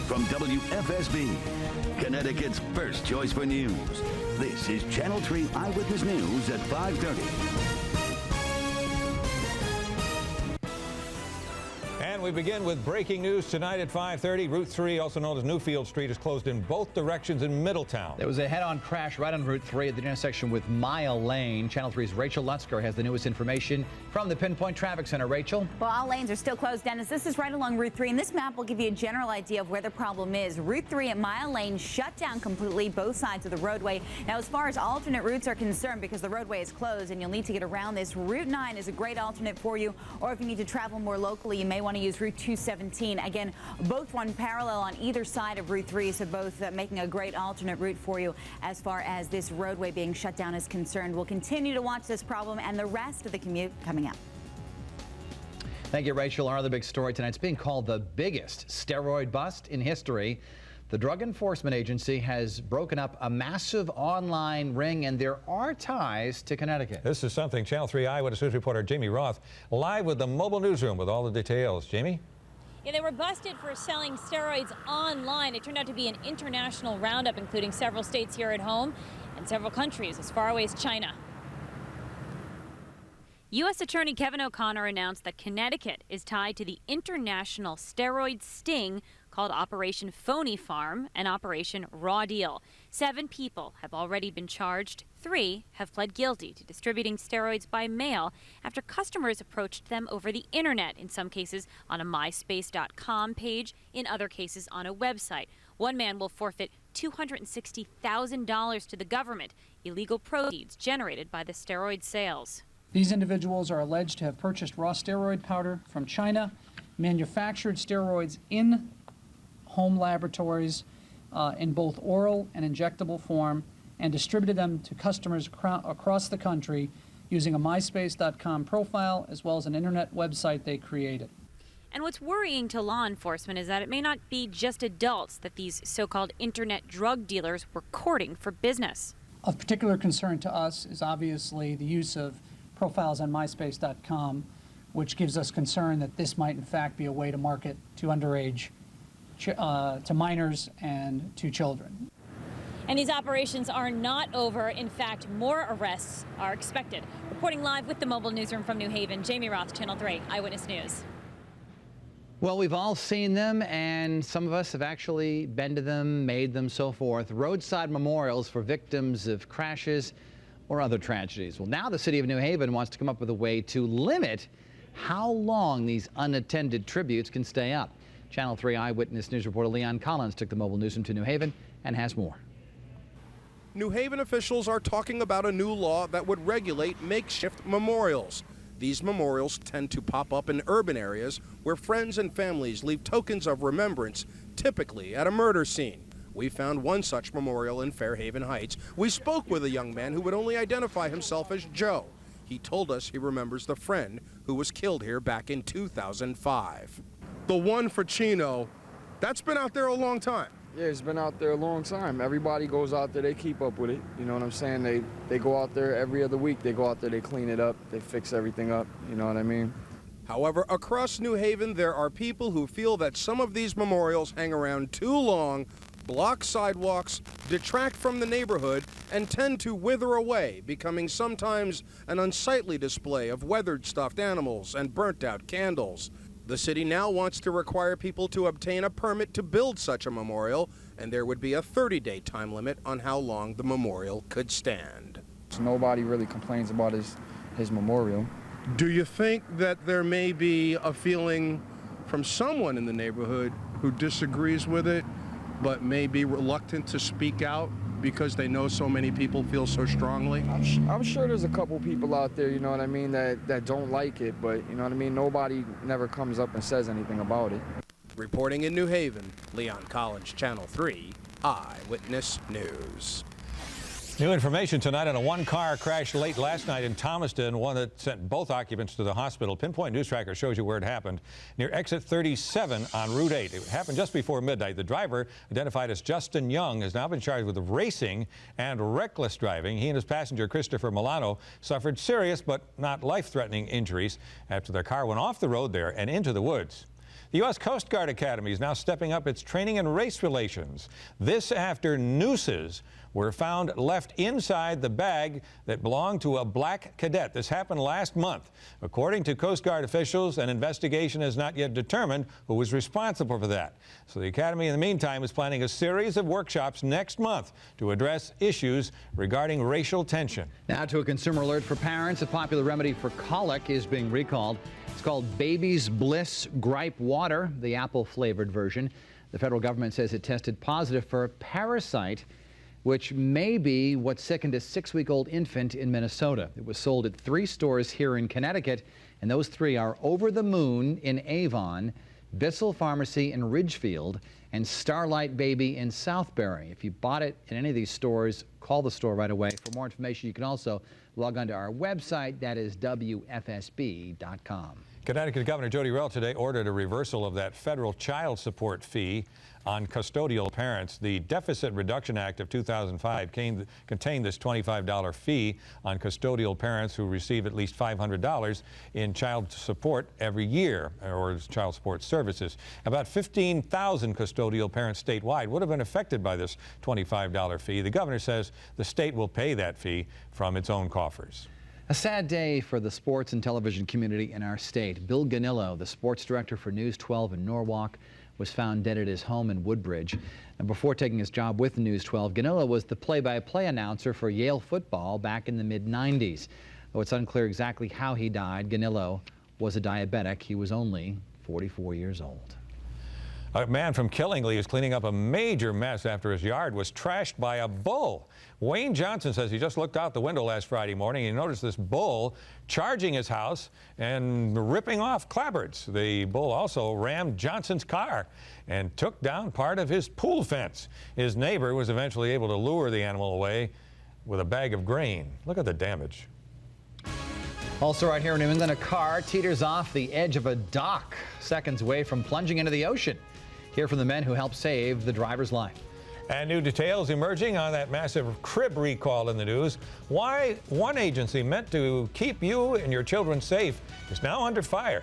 from WFSB, Connecticut's first choice for news. This is Channel 3 Eyewitness News at 5:30. And we begin with breaking news tonight at 5:30. Route 3, also known as Newfield Street, is closed in both directions in Middletown. There was a head-on crash right on Route 3 at the intersection with Mile Lane. Channel 3's Rachel Lutzker has the newest information from the Pinpoint Traffic Center. Rachel? Well, all lanes are still closed, Dennis. This is right along Route 3, and this map will give you a general idea of where the problem is. Route 3 at Mile Lane shut down completely, both sides of the roadway. Now, as far as alternate routes are concerned, because the roadway is closed and you'll need to get around this, Route 9 is a great alternate for you, or if you need to travel more locally, you may want to use Route 217. Again, both run parallel on either side of Route 3, so both making a great alternate route for you as far as this roadway being shut down is concerned. We'll continue to watch this problem and the rest of the commute coming up. Thank you, Rachel. Our other big story tonight is being called the biggest steroid bust in history. The Drug Enforcement Agency has broken up a massive online ring, and there are ties to Connecticut. This is something Channel 3 Eyewitness News reporter Jaime Roth live with the mobile newsroom with all the details. Jamie? Yeah, they were busted for selling steroids online. It turned out to be an international roundup, including several states here at home and several countries as far away as China. U.S. Attorney Kevin O'Connor announced that Connecticut is tied to the international steroid sting called Operation Phony Farm and Operation Raw Deal. 7 people have already been charged. 3 have pled guilty to distributing steroids by mail after customers approached them over the internet, in some cases on a myspace.com page, in other cases on a website. One man will forfeit $260,000 to the government, illegal proceeds generated by the steroid sales. These individuals are alleged to have purchased raw steroid powder from China, manufactured steroids in home laboratories in both oral and injectable form, and distributed them to customers across the country using a myspace.com profile as well as an internet website they created. And what's worrying to law enforcement is that it may not be just adults that these so-called internet drug dealers were courting for business. Of particular concern to us is obviously the use of profiles on myspace.com, which gives us concern that this might in fact be a way to market to underage, to minors and to children. And these operations are not over. In fact, more arrests are expected. Reporting live with the mobile newsroom from New Haven, Jaime Roth, Channel 3 Eyewitness News. Well, we've all seen them, and some of us have actually been to them, made them, so forth. Roadside memorials for victims of crashes or other tragedies. Well, now the city of New Haven wants to come up with a way to limit how long these unattended tributes can stay up. Channel 3 Eyewitness News reporter Leon Collins took the mobile newsroom to New Haven and has more. New Haven officials are talking about a new law that would regulate makeshift memorials. These memorials tend to pop up in urban areas where friends and families leave tokens of remembrance, typically at a murder scene. We found one such memorial in Fairhaven Heights. We spoke with a young man who would only identify himself as Joe. He told us he remembers the friend who was killed here back in 2005. The one for Chino, that's been out there a long time. Yeah, it's been out there a long time. Everybody goes out there, they keep up with it. You know what I'm saying? They go out there every other week. They go out there, they clean it up, they fix everything up. You know what I mean? However, across New Haven, there are people who feel that some of these memorials hang around too long, block sidewalks, detract from the neighborhood, and tend to wither away, becoming sometimes an unsightly display of weathered stuffed animals and burnt-out candles. The city now wants to require people to obtain a permit to build such a memorial, and there would be a 30-day time limit on how long the memorial could stand. Nobody really complains about his memorial. Do you think that there may be a feeling from someone in the neighborhood who disagrees with it, but may be reluctant to speak out because they know so many people feel so strongly? I'm sure there's a couple people out there, you know what I mean, that don't like it, but you know what I mean, nobody never comes up and says anything about it. Reporting in New Haven, Leon Collins, Channel 3 Eyewitness News. New information tonight on a one-car crash late last night in Thomaston, one that sent both occupants to the hospital. Pinpoint News Tracker shows you where it happened, near exit 37 on Route 8. It happened just before midnight. The driver, identified as Justin Young, has now been charged with racing and reckless driving. He and his passenger, Christopher Milano, suffered serious but not life-threatening injuries after their car went off the road there and into the woods. The U.S. Coast Guard Academy is now stepping up its training in race relations. This after nooses were found left inside the bag that belonged to a black cadet. This happened last month. According to Coast Guard officials, an investigation has not yet determined who was responsible for that. So the Academy, in the meantime, is planning a series of workshops next month to address issues regarding racial tension. Now to a consumer alert for parents. A popular remedy for colic is being recalled. It's called Baby's Bliss Gripe Water, the apple-flavored version. The federal government says it tested positive for a parasite, which may be what sickened a 6-week-old infant in Minnesota. It was sold at 3 stores here in Connecticut, and those 3 are Over the Moon in Avon, Bissell Pharmacy in Ridgefield, and Starlight Baby in Southbury. If you bought it in any of these stores, call the store right away. For more information, you can also log on to our website. That is WFSB.com. Connecticut Governor Jody Roth today ordered a reversal of that federal child support fee on custodial parents. The Deficit Reduction Act of 2005 contained this $25 fee on custodial parents who receive at least $500 in child support every year, or child support services. About 15,000 custodial parents statewide would have been affected by this $25 fee. The governor says the state will pay that fee from its own coffers. A sad day for the sports and television community in our state. Bill Ganillo, the sports director for News 12 in Norwalk, was found dead at his home in Woodbridge. And before taking his job with News 12, Ganillo was the play-by-play announcer for Yale football back in the mid-90s. Though it's unclear exactly how he died, Ganillo was a diabetic. He was only 44 years old. A man from Killingly is cleaning up a major mess after his yard was trashed by a bull. Wayne Johnson says he just looked out the window last Friday morning and he noticed this bull charging his house and ripping off clapboards. The bull also rammed Johnson's car and took down part of his pool fence. His neighbor was eventually able to lure the animal away with a bag of grain. Look at the damage. Also right here in New England, a car teeters off the edge of a dock, seconds away from plunging into the ocean. Hear from the men who helped save the driver's life. And new details emerging on that massive crib recall in the news. Why one agency meant to keep you and your children safe is now under fire.